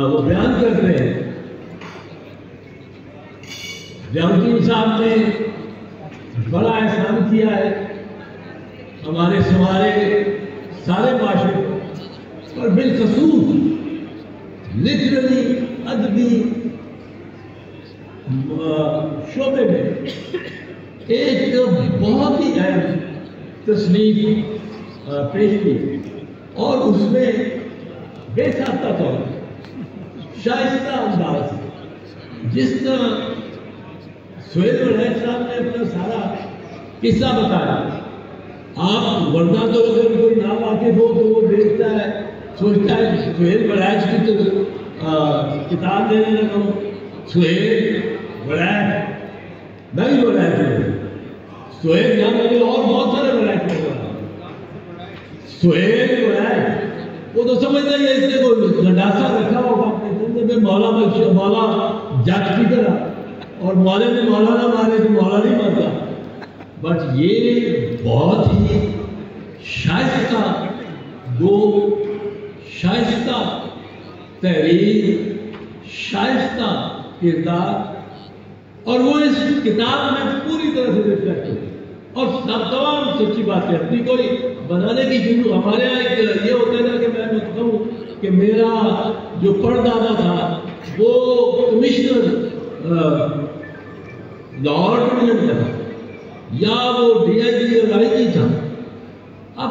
وہ بیان کرتے ہیں، جاؤدین صاحب نے بڑا احسان کیا ہے ہمارے سارے معاشرے اور بالخصوص لٹریری ادبی شعبے میں ایک بہت ہی اہم تصنیف پیش کی، اور اس میں بے ساختہ طور شائستہ انداز جس طرح سہیل ولیعت صاحب نے اپنا سارا قصہ بتایا. آپ ورنہ تو اگر کوئی ناواقف ہو تو وہ دیکھتا ہے سوچتا ہے سہیل ولیعت کی تو کتاب دینے لگا ہوں. سہیل ولیعت میں بھی ولیعت ہوں، سہیل یہاں میں اور بہت سارے ولیعت ہوں. سہیل ولیعت وہ تو سمجھتا ہے اس نے کوئی گنڈاسا رکھا ہوگا اپنے زندے میں مولا جٹ کی طرح، اور مولا نے مولا نہ مارے تو مولا نہیں مرتا. بٹ یہ بہت ہی شائستہ شائستہ تحریر، شائستہ کردار، اور وہ اس کتاب میں پوری طرح سے ریفلیکٹ ہوتی ہے. اور تمام سچی باتیں اپنی کوئی بنانے کی شروع. ہمارے یہاں ایک یہ ہوتا ہے نا کہ میں کہوں کہ میرا جو پردادا تھا وہ کمشنر لاہور ڈویژن کا تھا، یا وہ ڈی آئی جی اور آئی جی تھا. اب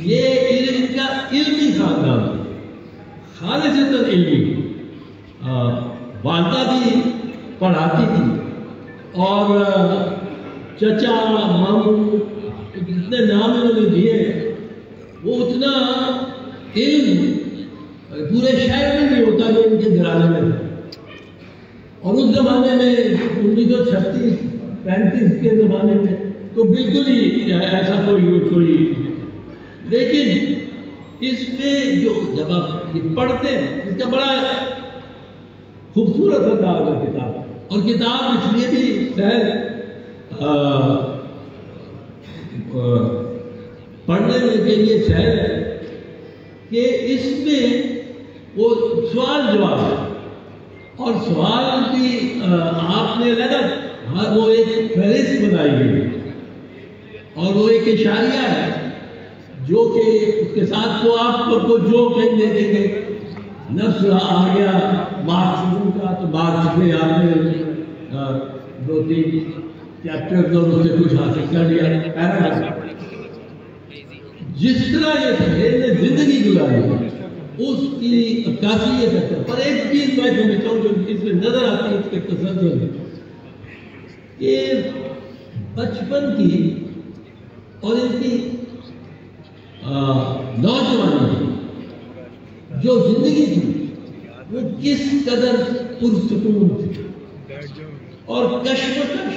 یہ ان کا علمی خاندان خالصتاً علمی. والدہ بھی پڑھاتی تھی، اور چچا ماموں جتنے نام انہوں نے دیے وہ اتنا علم پورے شہر میں نہیں ہوتا جو ان کے گھرانے میں تھا. اور اس زمانے میں 1936-35 کے زمانے میں تو بالکل ہی ایسا کوئی لیکن اس میں جو جب آپ پڑھتے ہیں اس کا بڑا خوبصورت انداز ہے کتاب. اور کتاب اس لیے بھی پڑھنے کے لیے سہل ہے کہ اس میں وہ سوال جواب ہے، اور سوال بھی آپ نے لگا وہ ایک فہرست بنائی گئی، اور وہ ایک اشاریہ ہے جو کہ اس کے ساتھ تو آپ کو جو کہیں دے دیں گے. نفس آ گیا مارکسزم کا، تو مارکس میں آپ نے 2-3 چیپٹر اور اس سے کچھ حاصل کر لیا. جس طرح یہ سہیل نے زندگی گزاری اس کی عکاسی یہ کرتا ہے. پر ایک چیز میں سمجھتا ہوں جو اس میں نظر آتی ہے اس کے تسلسل میں، کہ بچپن کی اور ان کی نوجوانی کی جو زندگی تھی وہ کس قدر پرسکون تھی، اور کشمکش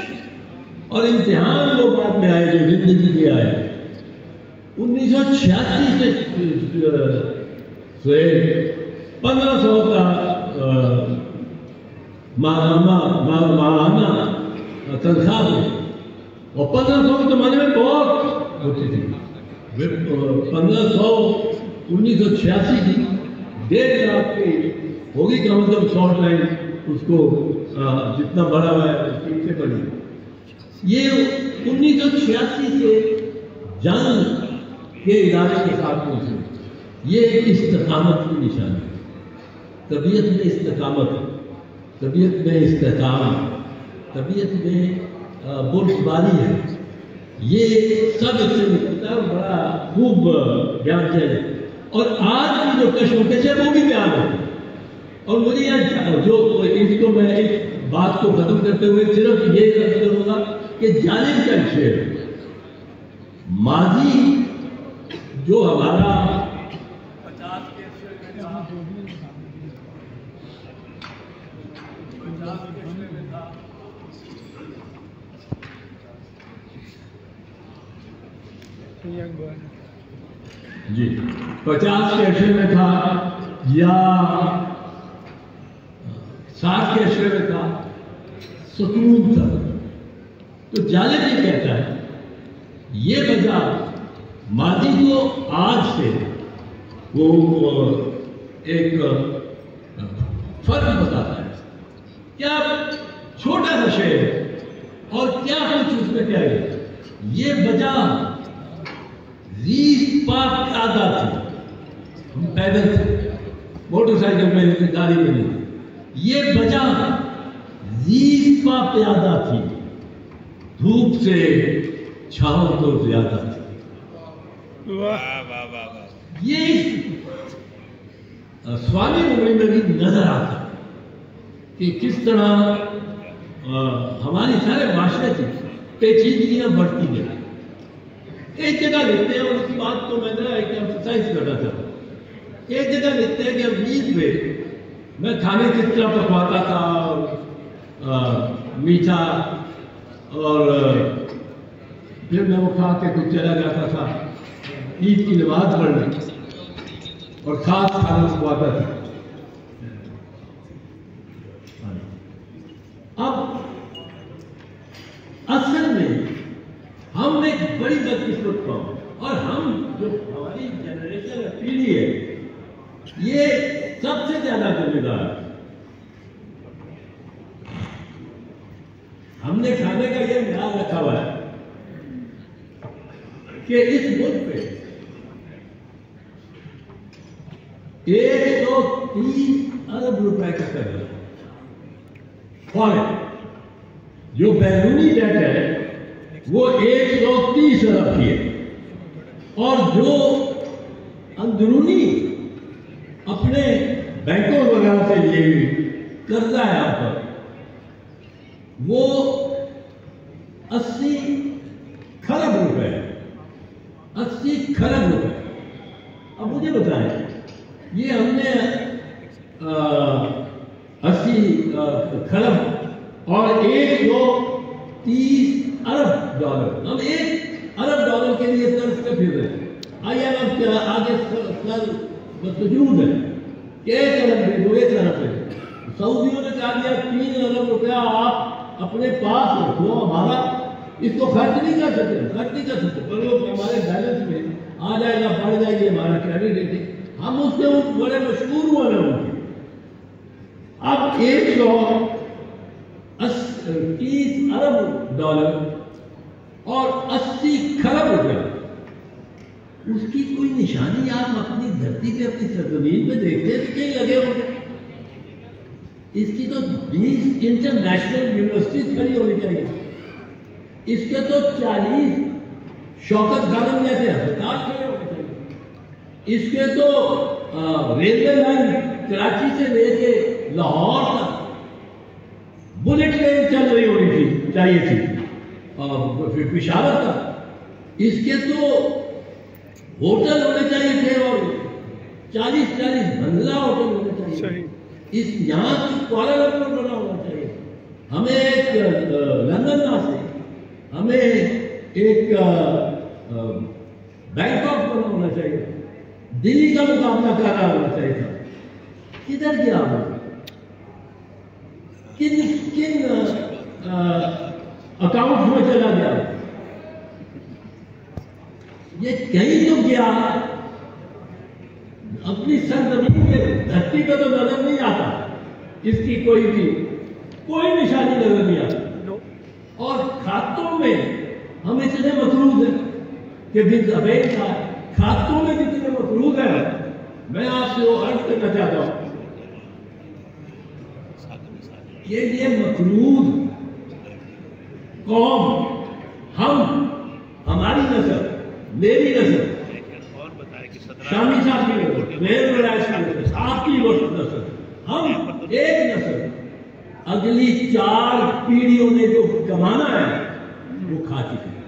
اور امتحان لوگ بعد میں آئے جو زندگی کے آئے. 1986 سے سہیل 1500 کا ماہانہ تنخواہ ہے، اور 1500 کے زمانے میں بہت ہوتی تھی. 1986 کی 1.5 لاکھ کی ہوگی کہ مطلب شارٹ لائن اس کو جتنا بڑا ہوا ہے اس سے بڑی. یہ 1986 سے جنگ کے ادارے کے ساتھ پہنچے. یہ ایک استقامت کی نشانی ہے. طبیعت میں استقامت، طبیعت میں استحکام، طبیعت میں برفباری ہے. یہ سب اس سے نکلتا ہے اور بڑا خوب بیان کیا جائے. اور آج کی جو کشمکش ہے وہ بھی بیان ہے. اور مجھے یہاں جو اس کو میں اس بات کو ختم کرتے ہوئے صرف یہ کروں گا کہ جانب کا شعر ماضی جو ہمارا 50 کے عشرے میں تھا، 50 کے عشرے میں تھا یا 60 کے عشرے میں تھا، سکون تھا. تو جالب یہ کہتا ہے یہ وجہ ماضی کو آج سے وہ ایک فرق بتاتا ہے. کیا چھوٹا سا شہر اور کیا کچھ اس میں کیا ہے. یہ وجہ ریس پاک پیادہ تھی. ہم پیدل تھے, موٹر سائیکل میں نہیں, گاڑی میں نہیں. یہ وجہ ریس پاک پیادہ تھی, دھوپ سے چھاؤں تو زیادہ تھی. یہ سوامی مغنی میں بھی نظر آتا کہ کس طرح ہماری سارے معاشرے کی پیچیدگیاں بڑھتی گئی. ایک جگہ لکھتے ہیں, اور اس بات کو میں ذرا ایک ایمفسائز کرنا چاہتا ہوں. ایک جگہ لکھتے ہیں کہ عید پہ میں کھانے کس طرح پکواتا تھا, میٹھا, اور پھر میں وہ کھا کے کچھ چلا جاتا تھا عید کی نماز پڑھنے, اور خاص کھانا پکواتا تھا. اب اصل میں ہم ایک بڑی بدقسمت قوم, اور ہم جو ہماری جنریشن پیڑھی ہے یہ سب سے زیادہ ذمہ دار ہے. ہم نے کھانے کا یہ خیال رکھا ہوا ہے کہ اس ملک پہ 130 ارب روپے کا قرض فارن, جو بیرونی ڈیٹ ہے وہ 130 ارب کی ہے, اور جو اندرونی اپنے بینکوں وغیرہ سے لیے ہوئی قرضہ ہے آپ پر وہ 80 کھرب روپے ہے. 80 کھرب روپے. اب مجھے بتائیں, یہ ہم نے 80 کھرب اور 130 ارب ڈالر, ہم 1 ارب ڈالر کے لیے طرف سے پھر رہے ہیں. IMF کے آگے سر مسجود ہے کہ 1 ارب دے دو, 1 ارب دے دو. سعودیوں نے کہا دیا 3 ارب روپیہ آپ اپنے پاس رکھو, ہمارا اس کو خرچ نہیں کر سکتے, پر وہ ہمارے بیلنس میں آ جائے گا, بڑھ جائے گی ہمارا کریڈٹ ریٹنگ. ہم اس سے بڑے مشہور ہوئے ہیں ان کے. اب 130 ارب ڈالر اور 80 کھرب روپے, اس کی کوئی نشانی آپ اپنی دھرتی پہ, اپنی سرزمین پہ دیکھتے ہیں کہیں لگے ہوئے. اس کی تو 20 انٹرنیشنل یونیورسٹیز کھڑی ہونی چاہیے. اس کے تو 40 شوکت خانم جیسے ہسپتال کھڑے ہونے چاہیے. اس کے تو ریلوے لائن کراچی سے لے کے لاہور تک بلٹ ٹرین چل رہی ہونی تھی, چاہیے تھی, پشاور تک. اس کے تو ہوٹل ہونے چاہیے تھے, اور 40 منزلہ ہوٹل ہونے چاہیے. اس یہاں کی کوالالمپور بنا ہونا چاہیے. ہمیں ایک لندن سے, ہمیں ایک بینکاک بنا ہونا چاہیے, دلی کا مقابلہ کر رہا ہونا چاہیے تھا. کدھر گیا وہ؟ کن اکاؤنٹ میں چلا گیا؟ یہ کہیں تو گیا, اپنی سرزمین کے دھرتی پہ تو نظر نہیں آتا. اس کی کوئی نشانی نظر نہیں آتی. اور کھاتوں میں ہم اتنے مقروض ہیں کہ بن زبین کا کھاتوں میں جتنے مقروض ہیں, میں آپ سے وہ عرض کرنا چاہتا ہوں کہ یہ مقروض قوم, ہماری نسل, میری نسل, شامی صاحب کی نسل, مہر برائش کی نسل, آپ کی نسل, ہم ایک نسل اگلی 4 پیڑھیوں نے جو کمانا ہے وہ کھا چکے ہیں.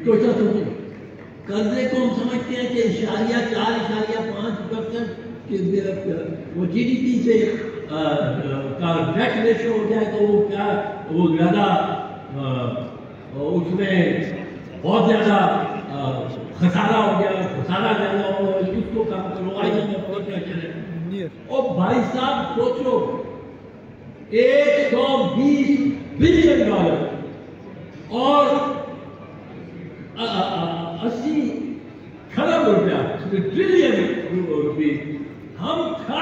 کوئی قرضے کو ہم سمجھتے ہیں کہ 4.5% وہ جی ڈی پی سے کا ڈیٹ ریشو ہو جائے تو وہ کیا, وہ زیادہ اس میں بہت زیادہ خسارہ ہو گیا, خسارہ زیادہ ہو, اس کو کام کرو, اور بھائی صاحب سوچو 120 بلین ڈالر اور 80 کھرب روپیہ, ٹریلین روپے ہم کھا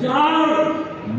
4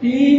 3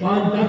5-10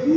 2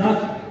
10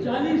40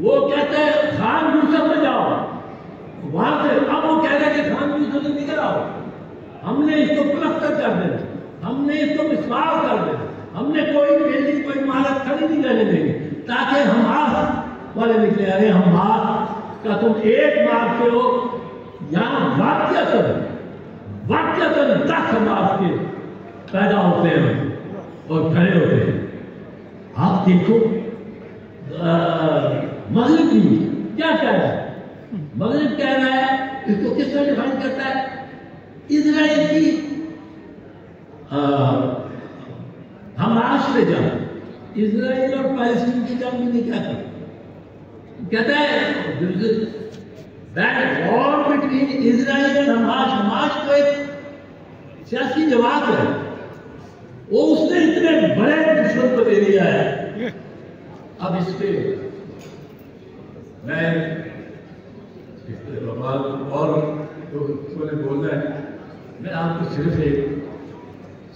وہ کہتے ہیں خان یوسف میں جاؤ، وہاں سے اب وہ کہہ رہے کہ خان یوسف سے نکل آؤ، ہم نے اس کو پلستر کر دینا، ہم نے اس کو مسمار کر دینا، ہم نے کوئی بلڈنگ کوئی عمارت کھڑی نہیں رہنے دیں گے تاکہ حماس والے نکلے۔ ارے حماس کا تم ایک مارتے ہو، یہاں واقعتاً 10 حماس کے پیدا ہوتے ہیں اور کھڑے ہوتے ہیں۔ آپ دیکھو مغرب بھی کیا کہہ رہا ہے؟ مغرب کہہ رہا ہے، اس کو کس طرح ڈیفائن کرتا ہے؟ اسرائیل کی حماس سے جنگ، اسرائیل اور فلسطین کی جنگ بھی نہیں کہتا ہے that war between Israel and Hamas۔ Hamas کو ایک سیاسی جماعت ہے، وہ اس نے اتنے بڑے دشمن کو دے دیا ہے۔ اب اس پہ میں اور نے بولنا ہے، میں آپ کو صرف ایک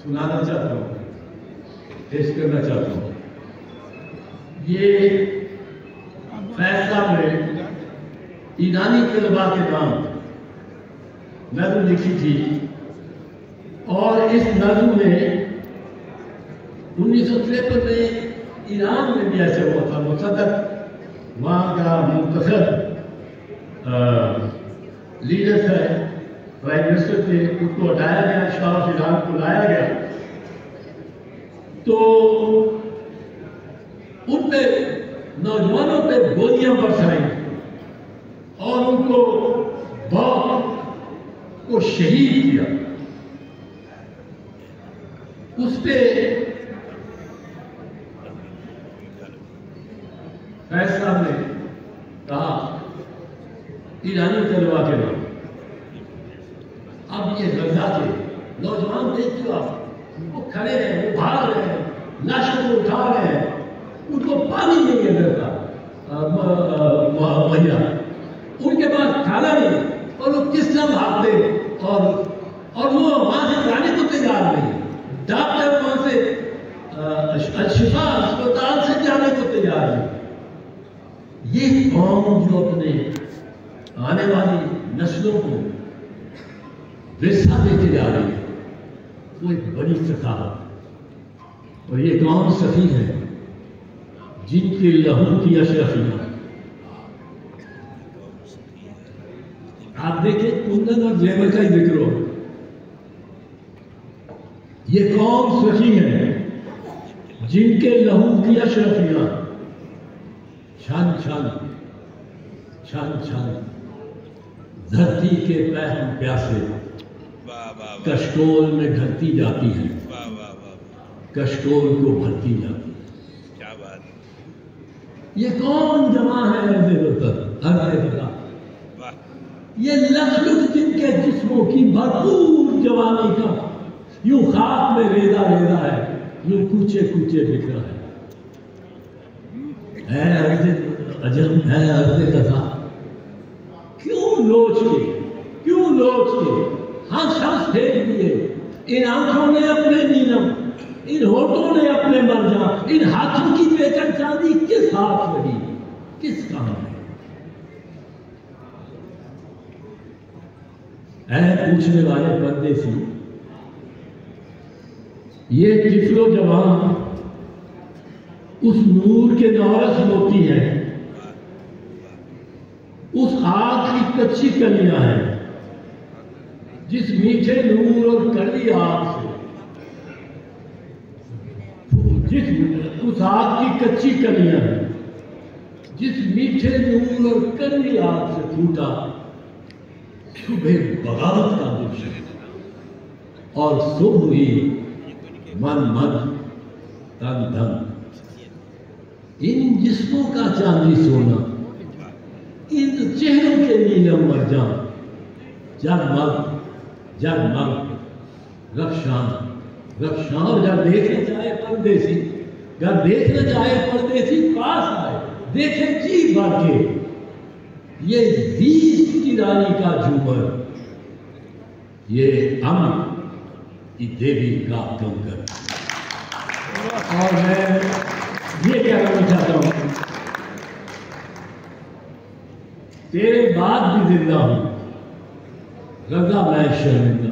سنانا چاہتا ہوں، پیش کرنا چاہتا ہوں۔ یہ فیصلہ میں ایرانی طلباء کے نام نظم لکھی تھی، اور اس نظم میں 1953 میں ایران میں بھی ایسے ہوا تھا، مصدق وہاں کا منتخب لیڈر ہے، پرائم منسٹر تھے، اس کو ہٹایا گیا، شاہ آف ایران کو لایا گیا، تو ان پہ نوجوانوں پہ گولیاں برسائیں اور ان کو بہت کو شہید کیا۔ اس پہ فیصلہ نے کہا ایرانی طلباء کے نام، اب یہ غزہ کے نوجوان دیکھ جو آپ وہ کھڑے ہیں، وہ بھاگ رہے ہیں، لاشوں کو اٹھا رہے ہیں، ان کو پانی نہیں ہے ملتا مہیا، ان کے پاس کھانا نہیں، اور وہ کس طرح بھاگتے اور وہ وہاں سے جانے کو تیار نہیں، ڈاکٹر وہاں سے الشفا اسپتال سے جانے کو تیار نہیں۔ یہ قوم جو اپنے آنے والی نسلوں کو ورثہ دیتے جا رہی ہے، وہ ایک بڑی ثقافت، اور یہ قوم سخی ہے جن کے لہو کی اشرفیاں آپ دیکھیں، کندن اور زیور کا ہی ذکر ہو، یہ قوم سخی ہے جن کے لہو کی اشرفیاں چھن چھن چھن چھن دھرتی کے پہم پیاسے کشکول میں گھرتی جاتی ہیں، کشکول کو بھرتی جاتی ہے۔ یہ کون جمع ہے یہ لفظ جن کے جسموں کی بھرپور جوانی کا یوں خاک میں ریزہ ریزہ ہے، یوں کوچے کوچے بکھرا ہے۔ اے ارض عجم، اے ارض قضا، کیوں لوچ کے ہنس ہنس پھینک دیے ان آنکھوں نے اپنے نیلم، ان ہونٹوں نے اپنے مرجاں، ان ہاتھوں کی پیکر چاندی کس ہاتھ لگی، کس کام ہے؟ اے پوچھنے والے پردیسی، یہ طفل و جوان اس نور کے نورس ہوتی ہے، اس آگ کی کچی کلیاں ہیں جس میٹھے نور اور کڑوی آگ سے، اس آگ کی کچی کلیاں ہیں جس میٹھے نور اور کڑوی آگ سے پھوٹا صبح بغاوت کا دن، اور صبح ہوئی من من تن تن، ان جسموں کا چاندی سونا، ان چہروں کے نیلم مرجاں، جگمگ جگمگ رخشان رخشان۔ اور جب دیکھنے جائے پردیسی پاس آئے، دیکھے جی بھر کے یہ زیست کی رانی کا جھومر، یہ امن کی دیوی کا کنکر۔ اور میں یہ کہنا چاہتا ہوں تیرے بعد بھی زندہ ہوں، رضا میں شرمندہ.